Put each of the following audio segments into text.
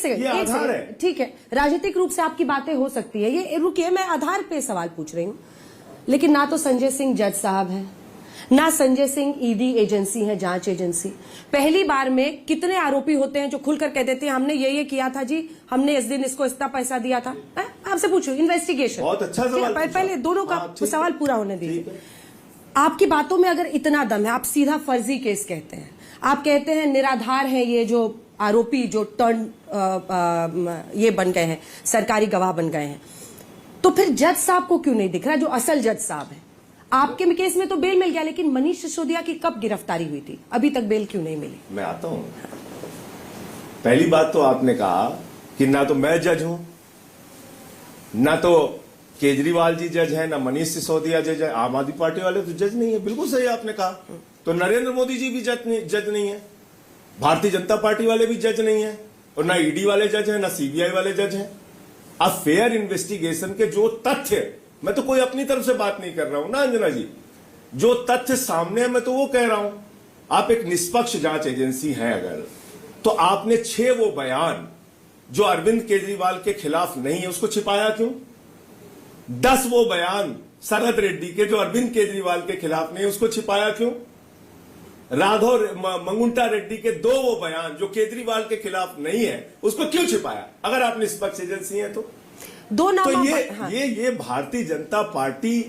Second, ठीक है, राजनीतिक रूप से आपकी बातें हो सकती है, ये रुकिए, मैं आधार पे सवाल पूछ रही हूँ। लेकिन ना तो संजय सिंह जज साहब है, ना संजय सिंह ईडी एजेंसी है, जांच एजेंसी। पहली बार में कितने आरोपी होते हैं जो खुलकर कह देते हैं हमने ये किया था जी, हमने इस दिन इसको इतना पैसा दिया था। आपसे पूछो, इन्वेस्टिगेशन। बहुत अच्छा सवाल, पहले दोनों का सवाल पूरा होने दीजिए। आपकी बातों में अगर इतना दम है, आप सीधा फर्जी केस कहते हैं, आप कहते हैं निराधार है ये जो आरोपी जो टर्न ये बन गए हैं, सरकारी गवाह बन गए हैं, तो फिर जज साहब को क्यों नहीं दिख रहा जो असल जज साहब है? आपके केस में तो बेल मिल गया, लेकिन मनीष सिसोदिया की कब गिरफ्तारी हुई थी, अभी तक बेल क्यों नहीं मिली? मैं आता हूं। पहली बात तो आपने कहा कि ना तो मैं जज हूं, ना तो केजरीवाल जी जज है, ना मनीष सिसोदिया जज है, आम आदमी पार्टी वाले तो जज नहीं है। बिल्कुल सही आपने कहा। तो नरेंद्र मोदी जी भी जज नहीं है, भारतीय जनता पार्टी वाले भी जज नहीं है, और ना ईडी वाले जज हैं, ना सीबीआई वाले जज हैं। अब फेयर इन्वेस्टिगेशन के जो तथ्य, मैं तो कोई अपनी तरफ से बात नहीं कर रहा हूं ना अंजना जी, जो तथ्य सामने है मैं तो वो कह रहा हूं। आप एक निष्पक्ष जांच एजेंसी हैं अगर, तो आपने 6 वो बयान जो अरविंद केजरीवाल के खिलाफ नहीं है उसको छिपाया क्यों? 10 वो बयान शरद रेड्डी के जो अरविंद केजरीवाल के खिलाफ नहीं है उसको छिपाया क्यों? राघव मंगुंटा रेड्डी के 2 वो बयान जो केजरीवाल के खिलाफ नहीं है उसको क्यों छिपाया? अगर आप निष्पक्ष एजेंसी हैं तो 2 नाम। तो ये भारतीय जनता पार्टी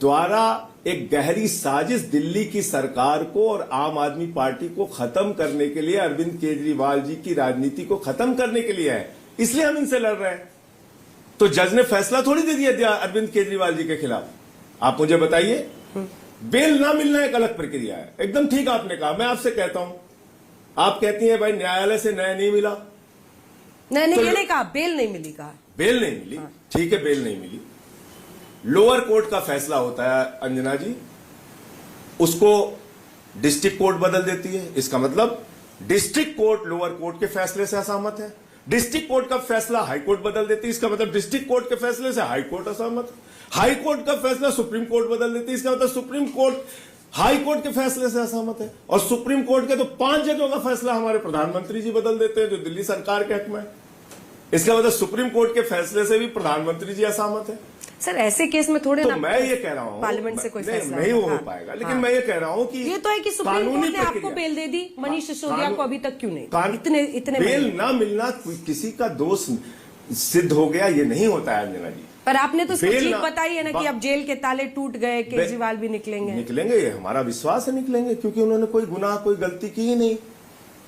द्वारा एक गहरी साजिश दिल्ली की सरकार को और आम आदमी पार्टी को खत्म करने के लिए, अरविंद केजरीवाल जी की राजनीति को खत्म करने के लिए है, इसलिए हम इनसे लड़ रहे हैं। तो जज ने फैसला थोड़ी दे दिया अरविंद केजरीवाल जी के खिलाफ। आप मुझे बताइए, बेल ना मिलना एक अलग प्रक्रिया है, एकदम ठीक आपने कहा। मैं आपसे कहता हूं, आप कहती हैं भाई न्यायालय से न्याय नहीं मिला, नहीं, ये नहीं कहा बेल नहीं मिली, कहा बेल नहीं मिली, ठीक है, बेल नहीं मिली। लोअर कोर्ट का फैसला होता है अंजना जी, उसको डिस्ट्रिक्ट कोर्ट बदल देती है। इसका मतलब डिस्ट्रिक्ट कोर्ट लोअर कोर्ट के फैसले से असहमत है, डिस्ट्रिक्ट कोर्ट का फैसला हाई कोर्ट बदल देती है। इसका मतलब डिस्ट्रिक्ट कोर्ट के फैसले से हाई कोर्ट असहमत है, हाई कोर्ट का फैसला सुप्रीम कोर्ट बदल देती है। इसका मतलब सुप्रीम कोर्ट हाई कोर्ट के फैसले से असहमत है, और सुप्रीम कोर्ट के तो 5 जजों का फैसला हमारे प्रधानमंत्री जी बदल देते हैं जो दिल्ली सरकार के हक में है। इसका मतलब सुप्रीम कोर्ट के फैसले से भी प्रधानमंत्री जी असहमत है। सर ऐसे केस में थोड़े तो मैं ये कह रहा हूं पार्लियामेंट से कोई फैसला नहीं हो पाएगा, लेकिन मैं ये कह रहा हूं कि ये तो है कि सुप्रीम कोर्ट ने आपको बेल दे दी, मनीष सिसोदिया को अभी तक क्यों नहीं? इतने बेल ना मिलना किसी का दोष सिद्ध हो गया ये नहीं होता है अंजना जी। पर आपने तो जीत बताई है ना कि अब जेल के ताले टूट गए, केजरीवाल भी निकलेंगे। ये हमारा विश्वास है निकलेंगे, क्योंकि उन्होंने कोई गुनाह कोई गलती की ही नहीं।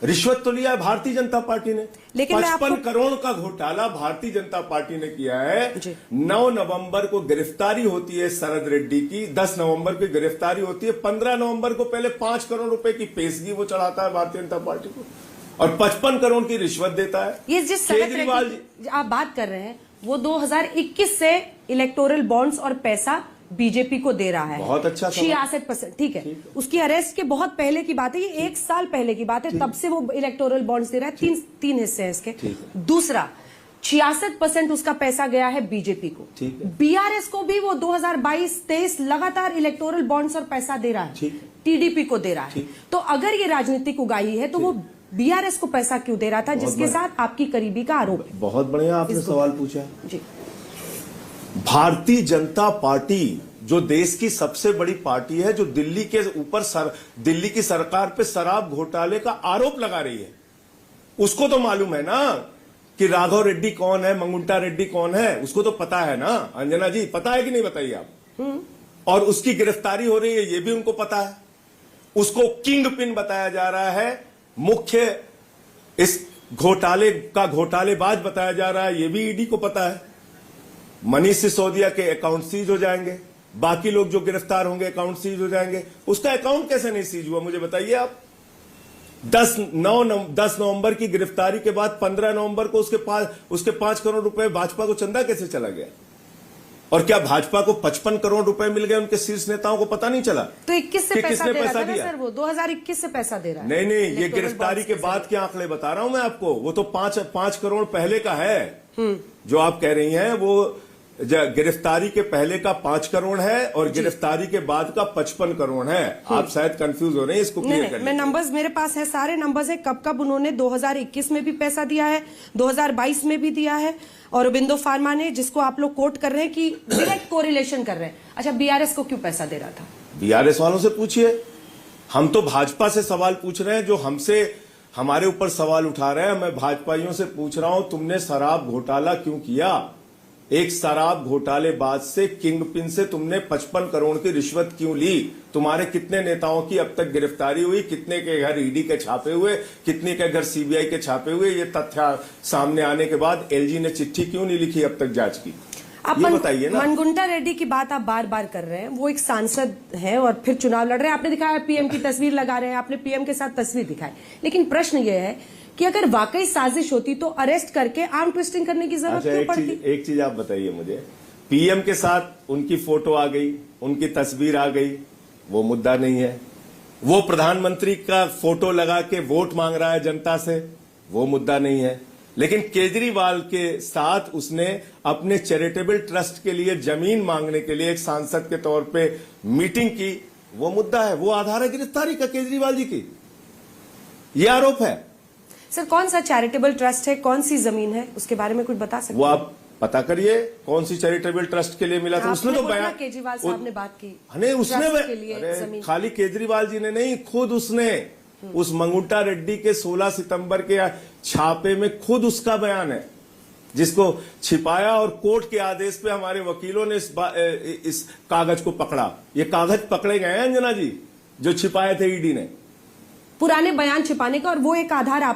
रिश्वत तो लिया है भारतीय जनता पार्टी ने, लेकिन 55 करोड़ का घोटाला भारतीय जनता पार्टी ने किया है। 9 नवंबर को गिरफ्तारी होती है शरद रेड्डी की, 10 नवंबर की गिरफ्तारी होती है, 15 नवंबर को पहले 5 करोड़ रुपए की पेशगी वो चढ़ाता है भारतीय जनता पार्टी को, और 55 करोड़ की रिश्वत देता है। ये जिस केजरीवाल आप बात कर रहे हैं वो 2021 से इलेक्टोरल बॉन्ड्स और पैसा बीजेपी को दे रहा है, बहुत अच्छा, 66%, ठीक है। उसकी अरेस्ट के बहुत पहले की बात है, ये 1 साल पहले की बात है, तब से वो इलेक्टोरल बॉन्ड्स दे रहा है। तीन हिस्से हैं इसके। दूसरा, 66% उसका पैसा गया है बीजेपी को, बीआरएस को भी वो 2022-23 लगातार इलेक्टोरल बॉन्ड्स और पैसा दे रहा है, टीडीपी को दे रहा है। तो अगर ये राजनीतिक उगाही है तो वो बीआरएस को पैसा क्यों दे रहा था, जिसके साथ आपकी करीबी का आरोप है? बहुत बढ़िया आपने सवाल पूछा जी। भारतीय जनता पार्टी जो देश की सबसे बड़ी पार्टी है, जो दिल्ली के ऊपर दिल्ली की सरकार पे शराब घोटाले का आरोप लगा रही है, उसको तो मालूम है ना कि राघव रेड्डी कौन है, मंगुंटा रेड्डी कौन है, उसको तो पता है ना अंजना जी, पता है कि नहीं बताइए आप? और उसकी गिरफ्तारी हो रही है ये भी उनको पता है। उसको किंग पिन बताया जा रहा है, मुख्य इस घोटाले का घोटालेबाज बताया जा रहा है, ये भी ईडी को पता है। मनीष सिसोदिया के अकाउंट सीज हो जाएंगे, बाकी लोग जो गिरफ्तार होंगे अकाउंट सीज हो जाएंगे। उसका अकाउंट कैसे नहीं सीज हुआ मुझे बताइए आप? 10 नवंबर की गिरफ्तारी के बाद 15 नवंबर को उसके 5 करोड़ रुपए भाजपा को चंदा कैसे चला गया? और क्या भाजपा को 55 करोड़ रुपए मिल गए उनके शीर्ष नेताओं को पता नहीं चला? तो 21 से पैसा दे रहा था ना सर, वो 2021 से पैसा दे रहा है। नहीं, ये गिरफ्तारी के बाद के आंकड़े बता रहा हूं मैं आपको, वो तो 5 करोड़ पहले का है। जो आप कह रही हैं वो गिरफ्तारी के पहले का 5 करोड़ है और गिरफ्तारी के बाद का 55 करोड़ है। आप शायद कंफ्यूज हो रहे हैं, इसको क्लियर नहीं, मैं नंबर्स मेरे पास है, सारे नंबर्स है, कब कब उन्होंने 2021 में भी पैसा दिया है, 2022 में भी दिया है, और अरबिंदो फार्मा ने, जिसको आप लोग कोट कर रहे हैं कि डायरेक्ट कोरिलेशन कर रहे हैं। अच्छा, बीआरएस को क्यों पैसा दे रहा था? बीआरएस वालों से पूछिए, हम तो भाजपा से सवाल पूछ रहे हैं, जो हमसे हमारे ऊपर सवाल उठा रहे हैं। मैं भाजपाइयों से पूछ रहा हूं, तुमने शराब घोटाला क्यों किया? एक शराब घोटालेबाज से, किंग पिन से तुमने 55 करोड़ की रिश्वत क्यों ली? तुम्हारे कितने नेताओं की अब तक गिरफ्तारी हुई? कितने के घर ईडी के छापे हुए? कितने के घर सीबीआई के छापे हुए? ये तथ्य सामने आने के बाद एलजी ने चिट्ठी क्यों नहीं लिखी अब तक जांच की? आप ये बताइए ना। मनगुंटा रेड्डी की बात आप बार बार कर रहे हैं, वो एक सांसद हैं और फिर चुनाव लड़ रहे हैं। आपने दिखाया पीएम की तस्वीर लगा रहे हैं, आपने पीएम के साथ तस्वीर दिखाई, लेकिन प्रश्न ये है कि अगर वाकई साजिश होती तो अरेस्ट करके आर्म ट्विस्टिंग करने की जरूरत क्यों पड़ती? एक चीज आप बताइए मुझे, पीएम के साथ उनकी फोटो आ गई, उनकी तस्वीर आ गई, वो मुद्दा नहीं है। वो प्रधानमंत्री का फोटो लगा के वोट मांग रहा है जनता से, वो मुद्दा नहीं है। लेकिन केजरीवाल के साथ उसने अपने चैरिटेबल ट्रस्ट के लिए जमीन मांगने के लिए एक सांसद के तौर पे मीटिंग की, वो मुद्दा है, वो आधार है गिरफ्तारी का केजरीवाल जी की। ये आरोप है। सर, कौन सा चैरिटेबल ट्रस्ट है, कौन सी जमीन है, उसके बारे में कुछ बता सकते हैं? वो आप पता करिए कौन सी चैरिटेबल ट्रस्ट के लिए मिला था। उसने तो बयान, केजरीवाल साहब ने बात की, नहीं उसने ट्रस्ट के लिए जमीन। खाली केजरीवाल जी ने नहीं, खुद उसने उस मंगुंटा रेड्डी के 16 सितंबर के छापे में खुद उसका बयान है, जिसको छिपाया और कोर्ट के आदेश पे हमारे वकीलों ने इस कागज को पकड़ा। ये कागज पकड़े गए हैं अंजना जी, जो छिपाए थे ईडी ने। पुराने बयान छिपाने का, और वो एक आधार आप